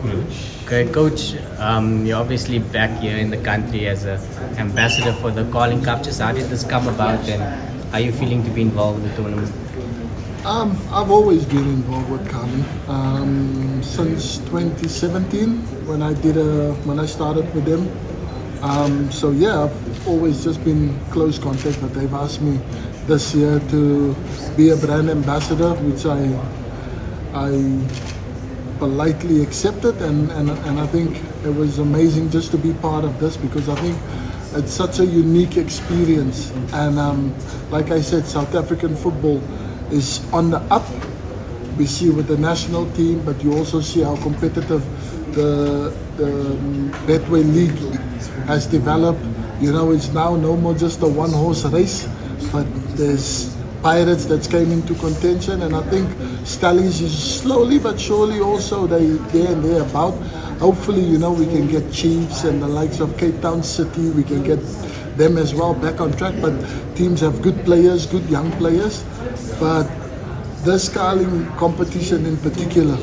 Okay, Coach, you're obviously back here in the country as an ambassador for the Carling Cup. Just how did this come about, and how are you feeling to be involved in the tournament? I've always been involved with Carling since 2017 when I started with them. So yeah, I've always just been close contact, but they've asked me this year to be a brand ambassador, which I politely accepted, and I think it was amazing just to be part of this, because I think it's such a unique experience, and like I said, South African football is on the up. We see with the national team, but you also see how competitive the Betway League has developed. You know, it's now no more just a one-horse race, but there's Pirates that's came into contention, and I think Stallies is slowly but surely also there and there about. Hopefully, you know, we can get Chiefs and the likes of Cape Town City, we can get them as well back on track, but teams have good players, good young players. But this Carling competition in particular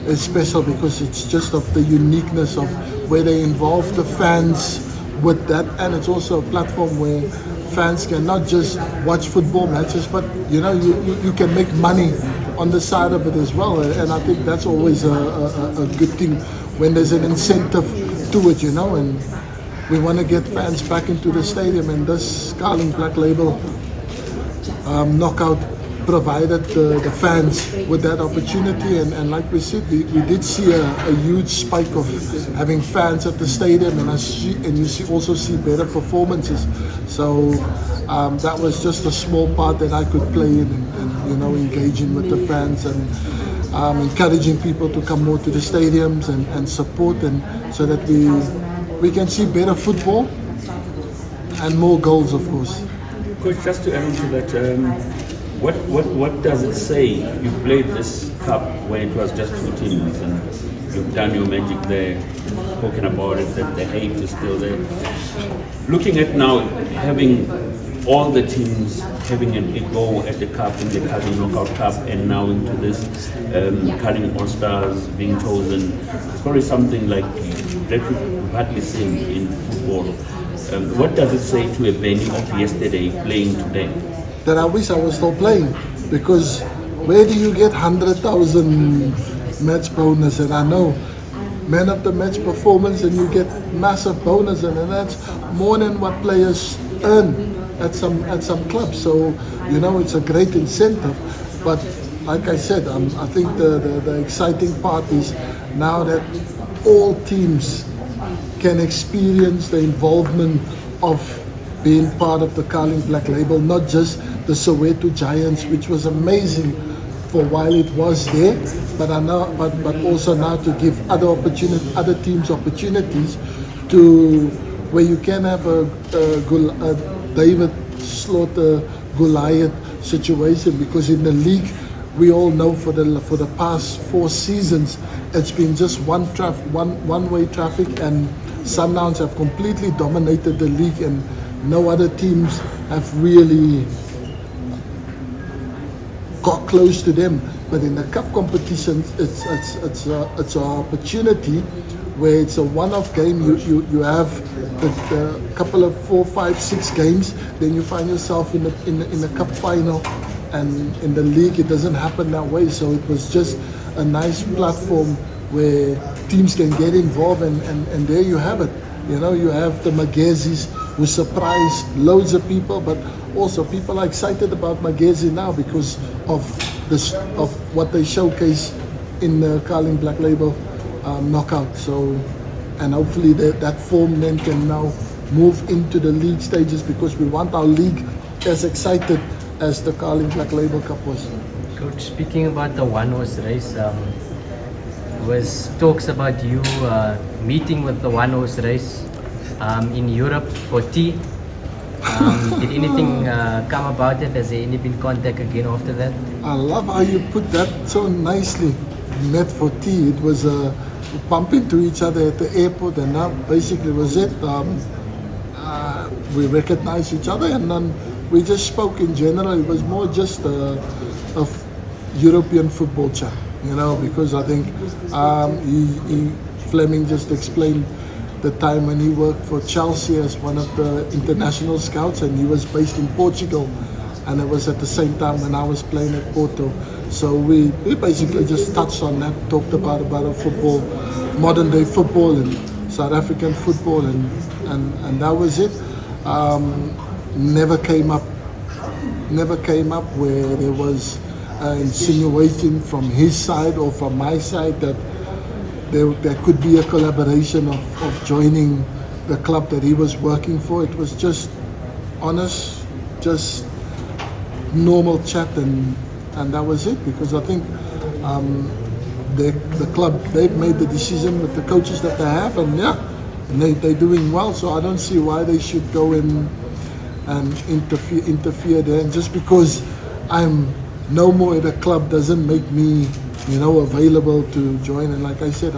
is special because it's just of the uniqueness of where they involve the fans with that, and it's also a platform where fans can not just watch football matches, but you know, you can make money on the side of it as well, and I think that's always a good thing when there's an incentive to it, you know. And we want to get fans back into the stadium, and this Carling Black Label knockout provided the fans with that opportunity, and like we said, we did see a huge spike of having fans at the stadium, and you also see better performances. So that was just a small part that I could play in, and you know, engaging with the fans and encouraging people to come more to the stadiums and support, and so that we can see better football and more goals, of course. Coach, just to add on to that, what does it say? You played this cup where it was just two teams, and you've done your magic there, talking about it, that the hate is still there. Looking at now, having all the teams having a go at the cup, in the Carling Knockout Cup, and now into this Carling All Stars being chosen, it's probably something like that we've hardly seen in football. What does it say to a Benni of yesterday playing today? That I wish I was still playing, because where do you get 100,000 match bonus? And I know man of the match performance, and you get massive bonus, and that's more than what players earn at some clubs. So you know, it's a great incentive. But like I said, I think the exciting part is now that all teams can experience the involvement of being part of the Carling Black Label, not just the Soweto Giants, which was amazing for while it was there, but also now to give other teams opportunities to where you can have a David Slaughter Goliath situation, because in the league we all know for the past 4 seasons it's been just one-way traffic, and Sundowns have completely dominated the league, and no other teams have really got close to them. But in the cup competition, it's an opportunity where it's a one-off game. You have the couple of 4, 5, 6 games, then you find yourself in the cup final, and in the league it doesn't happen that way. So it was just a nice platform where teams can get involved, and there you have it. You know, you have the Magazis who surprised loads of people, but also people are excited about Magazi now because of what they showcase in the Carling Black Label knockout. So, and hopefully that form then can now move into the league stages, because we want our league as excited as the Carling Black Label Cup was. Coach, speaking about the one-horse race, was talks about you meeting with the one-horse race in Europe for tea. Did anything come about it? Has there any been contact again after that? I love how you put that so nicely. Met for tea. It was bump into each other at the airport, and that basically was it. We recognized each other, and then we just spoke in general. It was more just a European football chat, you know, because I think Fleming just explained the time when he worked for Chelsea as one of the international scouts, and he was based in Portugal, and it was at the same time when I was playing at Porto. So we basically just touched on that, talked about football, modern day football and South African football, and that was it. Never came up where there was insinuation from his side or from my side that there could be a collaboration of joining the club that he was working for. It was just honest, just normal chat, and that was it. Because I think the club, they've made the decision with the coaches that they have, and they're doing well. So I don't see why they should go in and interfere there. And just because I'm no more at a club doesn't make me, available to join. And like I said,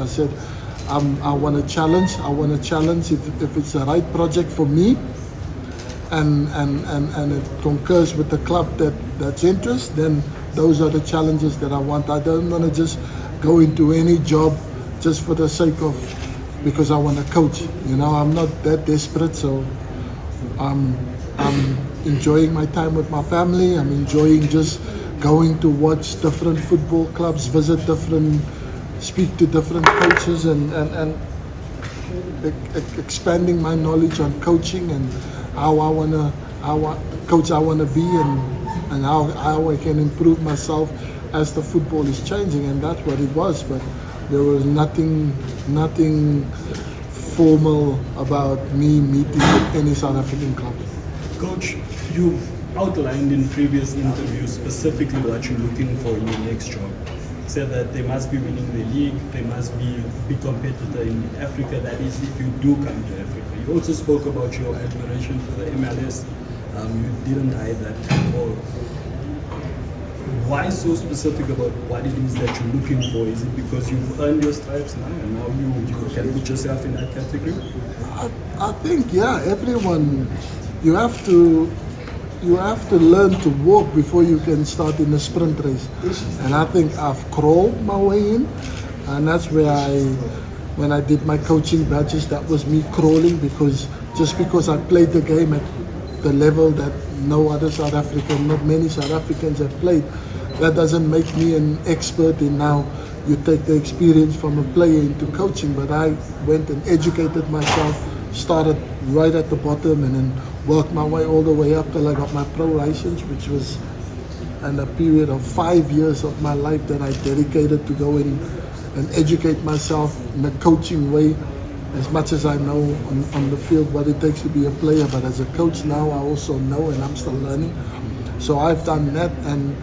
I want to challenge. I want to challenge if it's the right project for me, and it concurs with the club that's interest. Then those are the challenges that I want. I don't want to just go into any job just for the sake of, because I want to coach. I'm not that desperate. So I'm enjoying my time with my family. I'm enjoying just going to watch different football clubs, speak to different coaches, and expanding my knowledge on coaching and how I want to be, and how I can improve myself as the football is changing. And that's what it was. But there was nothing formal about me meeting with any South African club. Coach, you've outlined in previous interviews specifically what you're looking for in your next job. Said that they must be winning the league, they must be a big competitor in Africa, that is if you do come to Africa. You also spoke about your admiration for the MLS. You didn't hide that at all. Why so specific about what it is that you're looking for? Is it because you've earned your stripes now and now you can put yourself in that category? I think, everyone, you have to learn to walk before you can start in a sprint race. And I think I've crawled my way in, and that's where when I did my coaching badges, that was me crawling, because I played the game at the level that not many South Africans have played, that doesn't make me an expert in now. You take the experience from a player into coaching, but I went and educated myself, started right at the bottom, and then worked my way all the way up till I got my pro license, which was in a period of 5 years of my life that I dedicated to go in and educate myself in a coaching way, as much as I know on the field what it takes to be a player. But as a coach now, I also know, and I'm still learning. So I've done that, and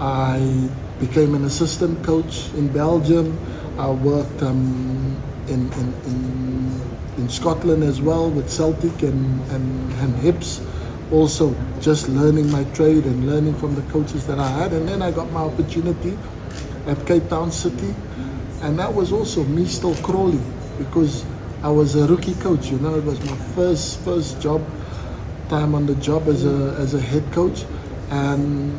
I became an assistant coach in Belgium. I worked in Scotland as well with Celtic and Hibs, also just learning my trade and learning from the coaches that I had. And then I got my opportunity at Cape Town City, and that was also me still crawling, because I was a rookie coach. It was my first time on the job as a head coach, and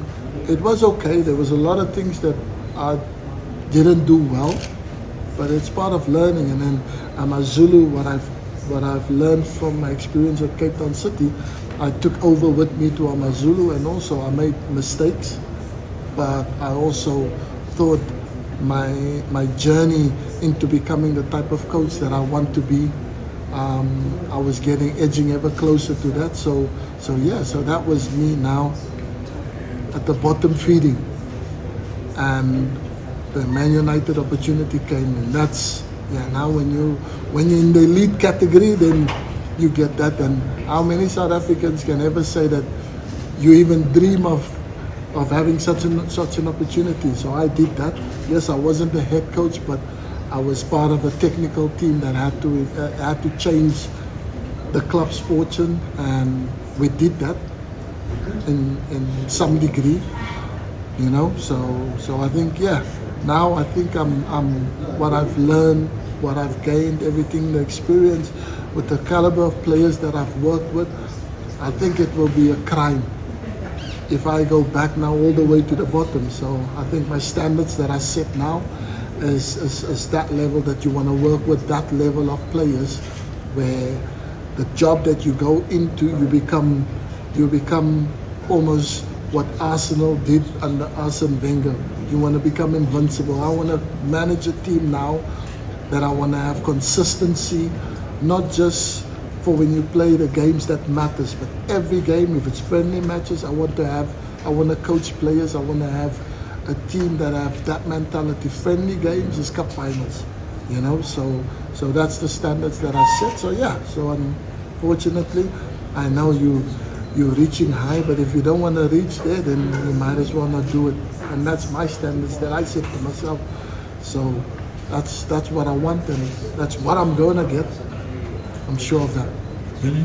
it was okay. There was a lot of things that I didn't do well, but it's part of learning. And then Amazulu, what I've learned from my experience at Cape Town City, I took over with me to Amazulu, and also I made mistakes, but I also thought my journey into becoming the type of coach that I want to be, I was edging ever closer to that. So that was me now at the bottom feeding, and the Man United opportunity came, and that's now when you're in the elite category, then you get that. And how many South Africans can ever say that you even dream of having such an opportunity? So I did that. Yes, I wasn't the head coach, but I was part of a technical team that had to change the club's fortune, and we did that in some degree, So I think now I think I'm what I've learned, what I've gained, everything, the experience with the caliber of players that I've worked with. I think it will be a crime if I go back now all the way to the bottom. So I think my standards that I set now, is that level, that you want to work with that level of players, where the job that you go into, you become almost what Arsenal did under Arsene Wenger. You want to become invincible. I want to manage a team now that I want to have consistency, not just for when you play the games that matters, but every game. If it's friendly matches, I want to coach players. I want to have a team that have that mentality. Friendly games is cup finals, you know. So that's the standards that I set. So yeah. So unfortunately, I know you're reaching high, but if you don't want to reach there, then you might as well not do it. And that's my standards that I set for myself. So that's what I want, and that's what I'm going to get. I'm sure of that. Benni,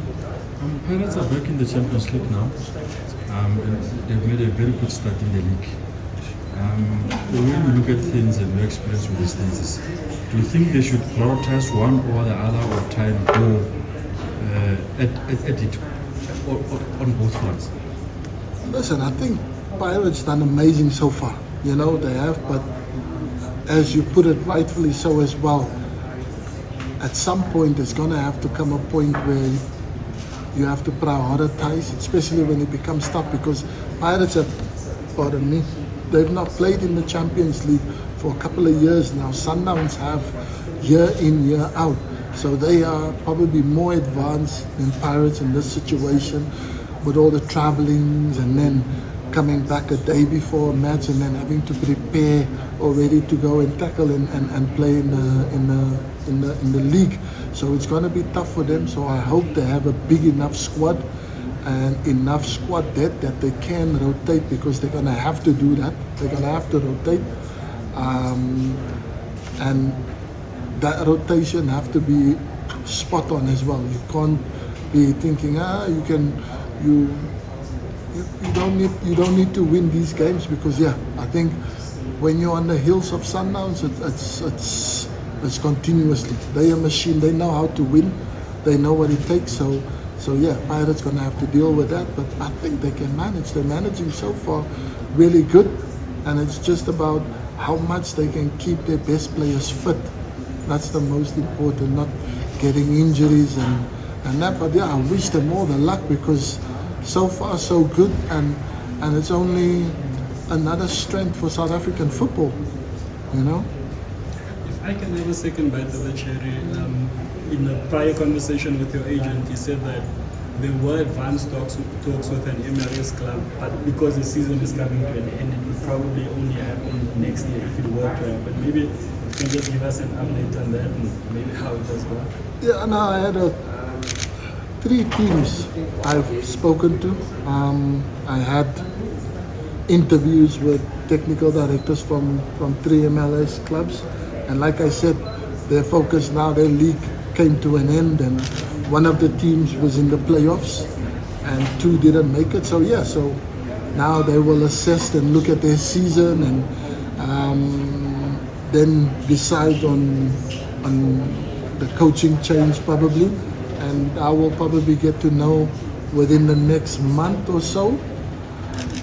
Pirates are back in the Champions League now, and they've made a very good start in the league. When you look at things and your experience with the stages, do you think they should prioritize one or the other, or try and go at it on both fronts? Listen, I think Pirates done amazing so far. You know, they have, but as you put it rightfully so as well, at some point there's going to have to come a point where you have to prioritize, especially when it becomes tough, because Pirates have, pardon me, they've not played in the Champions League for a couple of years now. Sundowns have year in, year out. So they are probably more advanced than Pirates in this situation, with all the travellings and then coming back a day before a match and then having to prepare or ready to go and tackle and play in the league. So it's going to be tough for them. So I hope they have a big enough squad and enough squad depth that they can rotate, because they're going to have to do that. They're going to have to rotate, and that rotation have to be spot on as well. You can't be thinking you don't need to win these games, because I think when you're on the heels of Sundowns, it's continuously. They are a machine. They know how to win. They know what it takes. So Pirates gonna have to deal with that. But I think they can manage. They're managing so far really good, and it's just about how much they can keep their best players fit. That's the most important, not getting injuries and that. But I wish them all the luck, because so far so good, and it's only another strength for South African football, you know. If I can have a second bite of the cherry, in a prior conversation with your agent, he said that there were advanced talks with an MLS club, but because the season is coming to an end, it will probably only happen next year if it were to happen. Maybe you can just give us an update on that and maybe how it has gone. Yeah, no, I had 3 teams I've spoken to. I had interviews with technical directors from 3 MLS clubs, and like I said, their focus now, their league came to an end, and one of the teams was in the playoffs and 2 didn't make it. So now they will assess and look at their season, and then decide on the coaching change probably. And I will probably get to know within the next month or so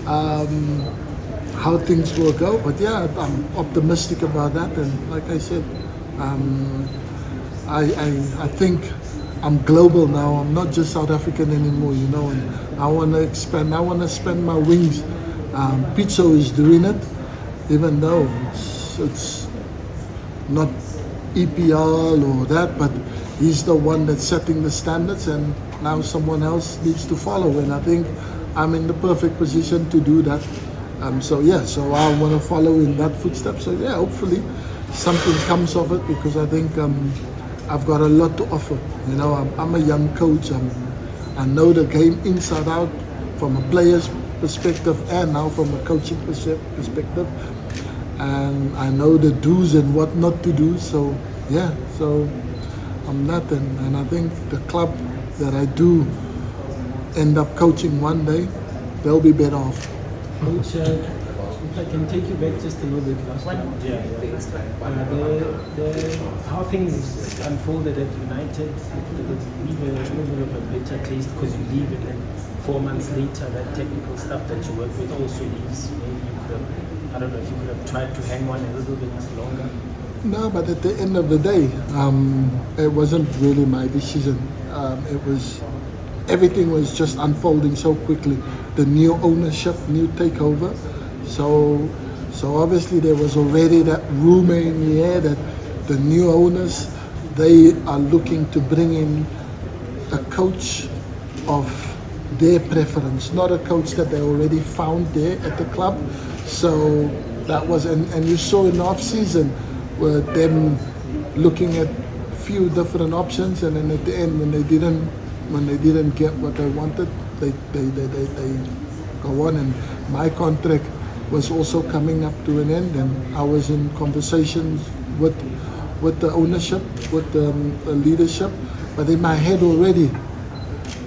how things will go. But I'm optimistic about that. And like I said, I think I'm global now. I'm not just South African anymore, you know. And I want to expand. I want to spread my wings. Pizzo is doing it, even though it's not EPL or that, but he's the one that's setting the standards, and now someone else needs to follow, and I think I'm in the perfect position to do that. So I want to follow in that footstep. So hopefully something comes of it, because I think I've got a lot to offer. You know, I'm a young coach. I know the game inside out from a player's perspective and now from a coaching perspective, and I know the do's and what not to do. So I'm not, and I think the club that I do end up coaching one day, they'll be better off. Coach, if I can take you back just a little bit last time. How things unfolded at United, did it leave a little bit of a bitter taste because you leave, and then 4 months later that technical stuff that you work with also leaves? Maybe you could have, I don't know if you could have tried to hang on a little bit longer. No, but at the end of the day, it wasn't really my decision. It was everything was just unfolding so quickly. The new ownership, new takeover. So obviously there was already that rumor in the air that the new owners, they are looking to bring in a coach of their preference, not a coach that they already found there at the club. So that was, and you saw in the off season were them looking at few different options, and then at the end when they didn't get what they wanted, they go on. And my contract was also coming up to an end, and I was in conversations with the ownership, with the leadership, but in my head already,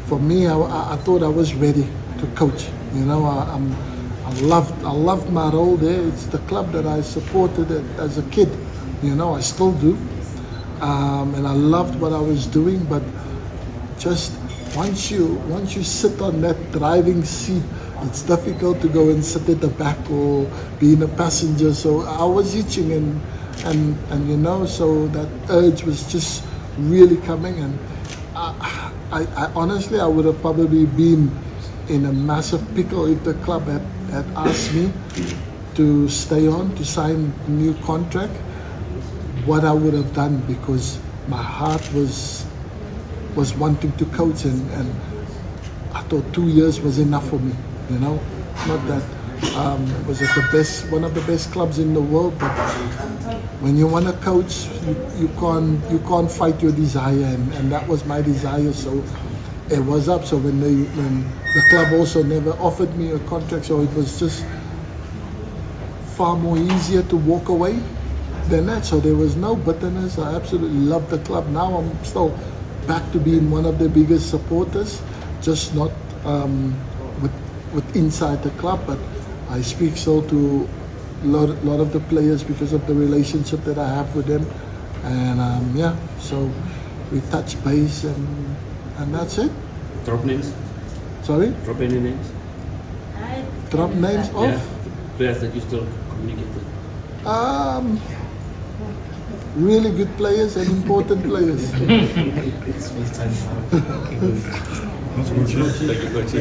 for me, I thought I was ready to coach. You know, I loved my role there. It's the club that I supported as a kid. You know, I still do, and I loved what I was doing. But just once you sit on that driving seat, it's difficult to go and sit at the back or be in a passenger. So I was itching, and you know, so that urge was just really coming. And I honestly, I would have probably been in a massive pickle if the club had asked me to stay on, to sign a new contract. What I would have done, because my heart was wanting to coach, and I thought 2 years was enough for me. You know, not that was it one of the best clubs in the world, but when you want to coach, you can't fight your desire, and that was my desire. So it was up. So when the club also never offered me a contract, so it was just far more easier to walk away than that. So there was no bitterness. I absolutely love the club. Now I'm still back to being one of the biggest supporters, just not with inside the club, but I speak so to a lot of the players because of the relationship that I have with them, and yeah, so we touch base, and that's it. Drop names? Sorry? Drop any names? Drop names Yeah. off? Players that you still communicate with? Really good players and important players. That's good. Thank you, Coach.